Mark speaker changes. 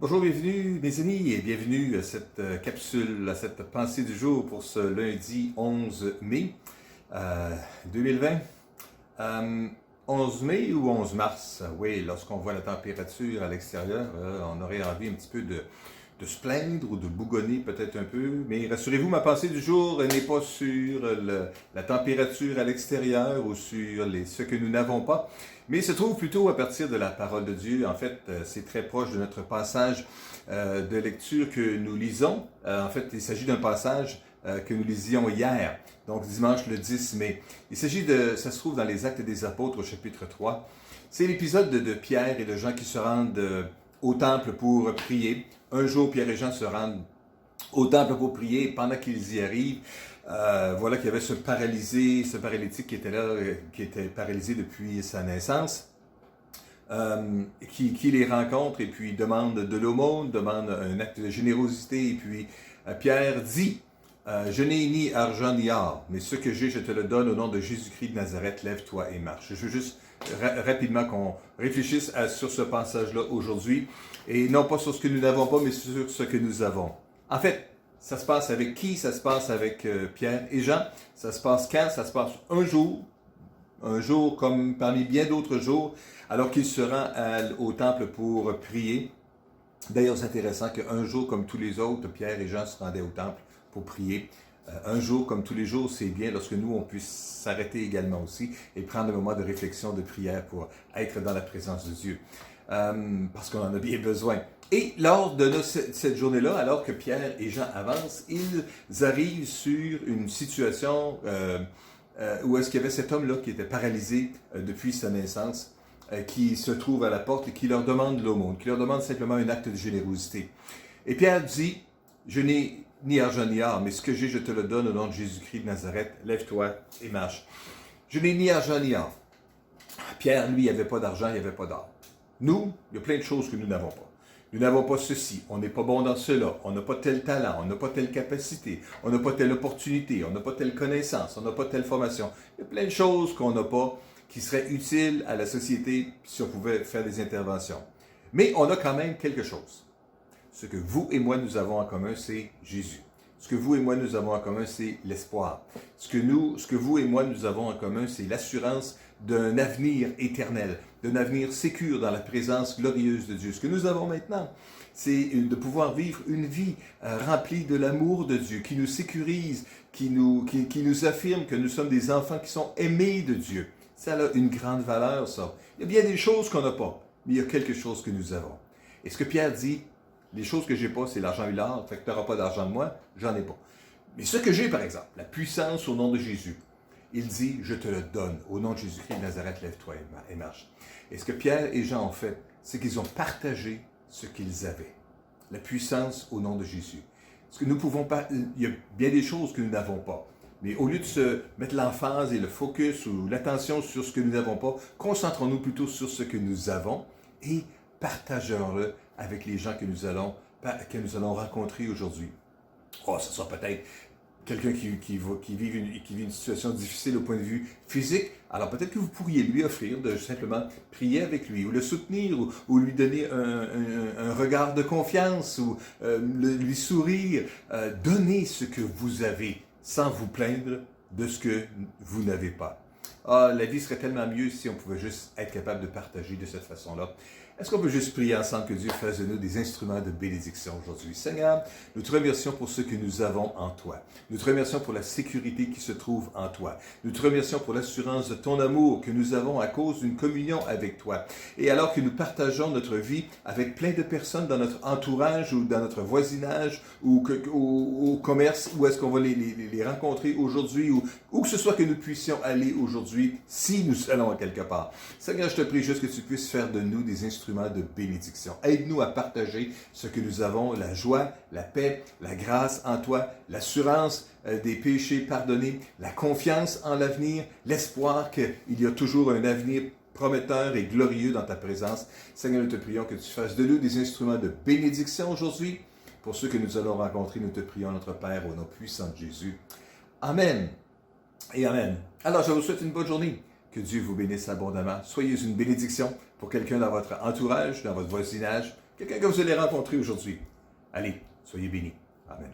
Speaker 1: Bonjour, bienvenue mes amis et bienvenue à cette capsule, à cette pensée du jour pour ce lundi 11 mai 2020. 11 mai ou 11 mars, oui, lorsqu'on voit la température à l'extérieur, on aurait envie un petit peu de se plaindre ou de bougonner peut-être un peu, mais rassurez-vous, ma pensée du jour n'est pas sur la température à l'extérieur ou sur ce que nous n'avons pas, mais se trouve plutôt à partir de la parole de Dieu. En fait, c'est très proche de notre passage de lecture que nous lisons. En fait, il s'agit d'un passage que nous lisions hier, donc dimanche le 10 mai. Ça se trouve dans les Actes des Apôtres au chapitre 3. C'est l'épisode de Pierre et de Jean qui se rendent au temple pour prier. Un jour, Pierre et Jean se rendent au temple pour prier. Pendant qu'ils y arrivent, voilà qu'il y avait ce paralytique qui était là, qui était paralysé depuis sa naissance, qui les rencontre et puis demande de l'aumône, demande un acte de générosité. Et puis Pierre dit, je n'ai ni argent ni or, mais ce que j'ai, je te le donne au nom de Jésus-Christ de Nazareth, lève-toi et marche. Je veux juste rapidement qu'on réfléchisse sur ce passage-là aujourd'hui, et non pas sur ce que nous n'avons pas, mais sur ce que nous avons. En fait, ça se passe avec qui? Ça se passe avec Pierre et Jean. Ça se passe quand? Ça se passe un jour comme parmi bien d'autres jours, alors qu'il se rend au temple pour prier. D'ailleurs, c'est intéressant qu'un jour comme tous les autres, Pierre et Jean se rendaient au temple pour prier. Un jour comme tous les jours, c'est bien lorsque nous, on puisse s'arrêter également aussi et prendre un moment de réflexion, de prière pour être dans la présence de Dieu. Parce qu'on en a bien besoin. Et lors de cette journée-là, alors que Pierre et Jean avancent, ils arrivent sur une situation où est-ce qu'il y avait cet homme-là qui était paralysé depuis sa naissance, qui se trouve à la porte et qui leur demande l'aumône, qui leur demande simplement un acte de générosité. Et Pierre dit, je n'ai ni argent ni or, mais ce que j'ai, je te le donne au nom de Jésus-Christ de Nazareth, lève-toi et marche. Je n'ai ni argent ni or. Pierre, lui, il n'avait pas d'argent, il n'avait pas d'or. Nous, il y a plein de choses que nous n'avons pas. Nous n'avons pas ceci, on n'est pas bon dans cela, on n'a pas tel talent, on n'a pas telle capacité, on n'a pas telle opportunité, on n'a pas telle connaissance, on n'a pas telle formation. Il y a plein de choses qu'on n'a pas qui seraient utiles à la société si on pouvait faire des interventions. Mais on a quand même quelque chose. Ce que vous et moi nous avons en commun, c'est Jésus. Ce que vous et moi nous avons en commun, c'est l'espoir. Ce que vous et moi nous avons en commun, c'est l'assurance d'un avenir éternel, d'un avenir sécure dans la présence glorieuse de Dieu. Ce que nous avons maintenant, c'est de pouvoir vivre une vie remplie de l'amour de Dieu, qui nous sécurise, qui nous affirme que nous sommes des enfants qui sont aimés de Dieu. Ça a une grande valeur, ça. Il y a bien des choses qu'on n'a pas, mais il y a quelque chose que nous avons. Et ce que Pierre dit, les choses que j'ai pas, c'est l'argent et l'or, fait que tu n'auras pas d'argent de moi, j'en ai pas. Mais ce que j'ai, par exemple, la puissance au nom de Jésus, il dit, je te le donne, au nom de Jésus-Christ de Nazareth, lève-toi et marche. Et ce que Pierre et Jean ont fait, c'est qu'ils ont partagé ce qu'ils avaient. La puissance au nom de Jésus. Parce que nous pouvons pas, il y a bien des choses que nous n'avons pas. Mais au lieu de se mettre l'emphase et le focus ou l'attention sur ce que nous n'avons pas, concentrons-nous plutôt sur ce que nous avons et partageons-le avec les gens que nous allons rencontrer aujourd'hui. Oh, ce sera peut-être quelqu'un qui vit une situation difficile au point de vue physique. Alors peut-être que vous pourriez lui offrir de simplement prier avec lui, ou le soutenir, ou lui donner un regard de confiance, ou lui sourire. Donnez ce que vous avez, sans vous plaindre de ce que vous n'avez pas. Ah, la vie serait tellement mieux si on pouvait juste être capable de partager de cette façon-là. Est-ce qu'on peut juste prier ensemble que Dieu fasse de nous des instruments de bénédiction aujourd'hui? Seigneur, nous te remercions pour ce que nous avons en toi. Nous te remercions pour la sécurité qui se trouve en toi. Nous te remercions pour l'assurance de ton amour que nous avons à cause d'une communion avec toi. Et alors que nous partageons notre vie avec plein de personnes dans notre entourage ou dans notre voisinage ou au commerce, où est-ce qu'on va les rencontrer aujourd'hui ou où que ce soit que nous puissions aller aujourd'hui si nous allons à quelque part. Seigneur, je te prie juste que tu puisses faire de nous des instruments de bénédiction. Aide-nous à partager ce que nous avons, la joie, la paix, la grâce en toi, l'assurance des péchés pardonnés, la confiance en l'avenir, l'espoir qu'il y a toujours un avenir prometteur et glorieux dans ta présence. Seigneur, nous te prions que tu fasses de nous des instruments de bénédiction aujourd'hui. Pour ceux que nous allons rencontrer, nous te prions, notre Père, au nom puissant de Jésus. Amen et Amen. Alors, je vous souhaite une bonne journée. Que Dieu vous bénisse abondamment. Soyez une bénédiction pour quelqu'un dans votre entourage, dans votre voisinage, quelqu'un que vous allez rencontrer aujourd'hui. Allez, soyez bénis. Amen.